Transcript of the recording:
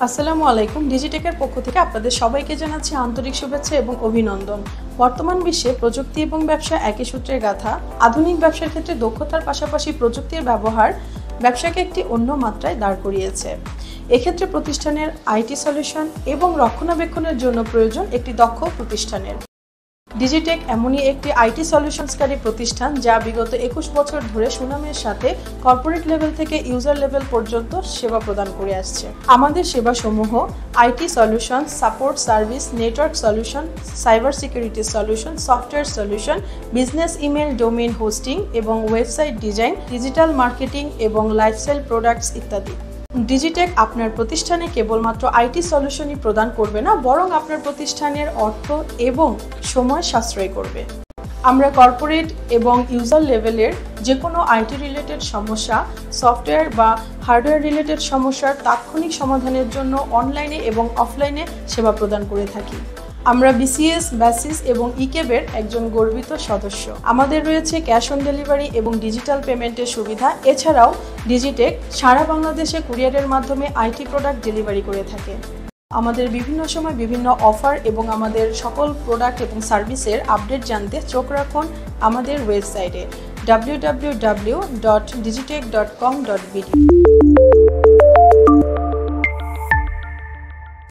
আসসালামু আলাইকুম। ডিজিটেকের পক্ষ থেকে আপনাদের সবাইকে জানাচ্ছি আন্তরিক শুভেচ্ছা এবং অভিনন্দন। বর্তমান বিশ্বে প্রযুক্তি এবং ব্যবসা একই সূত্রে গাঁথা। আধুনিক ব্যবসার ক্ষেত্রে দক্ষতার পাশাপাশি প্রযুক্তির ব্যবহার ব্যবসাকে একটি অন্য মাত্রায় দাঁড় করিয়েছে। এক্ষেত্রে প্রতিষ্ঠানের আইটি সলিউশন এবং রক্ষণাবেক্ষণের জন্য প্রয়োজন একটি দক্ষ প্রতিষ্ঠানের। ডিজিটেক এমনই একটি আইটি সলিউশনসকারী প্রতিষ্ঠান যা বিগত 21 বছর ধরে সুনামের সাথে কর্পোরেট লেভেল থেকে ইউজার লেভেল পর্যন্ত সেবা প্রদান করে আসছে। আমাদের সেবাসমূহ IT solution, support service, network solution, cyber security solution, software solution, business email domain hosting এবং ওয়েবসাইট ডিজাইন, ডিজিটাল মার্কেটিং এবং লাইফস্টাইল প্রোডাক্টস ইত্যাদি। ডিজিটেক আপনার প্রতিষ্ঠানে কেবলমাত্র আইটি সলিউশনই প্রদান করবে না, বরং আপনার প্রতিষ্ঠানের অর্থ এবং সময় সাশ্রয় করবে। আমরা কর্পোরেট এবং ইউজার লেভেলের যে কোনো আইটি রিলেটেড সমস্যা, সফটওয়্যার বা হার্ডওয়্যার রিলেটেড সমস্যার তাৎক্ষণিক সমাধানের জন্য অনলাইনে এবং অফলাইনে সেবা প্রদান করে থাকি। আমরা বিসিএস, ব্যাসিস এবং ইকেবের একজন গর্বিত সদস্য। আমাদের রয়েছে ক্যাশ অন ডেলিভারি এবং ডিজিটাল পেমেন্টের সুবিধা। এছাড়াও ডিজিটেক সারা বাংলাদেশে কুরিয়ারের মাধ্যমে আইটি প্রোডাক্ট ডেলিভারি করে থাকে। আমাদের বিভিন্ন সময় বিভিন্ন অফার এবং আমাদের সকল প্রোডাক্ট এবং সার্ভিসের আপডেট জানতে চোখ রাখুন আমাদের ওয়েবসাইটে www.digitech.com.bd।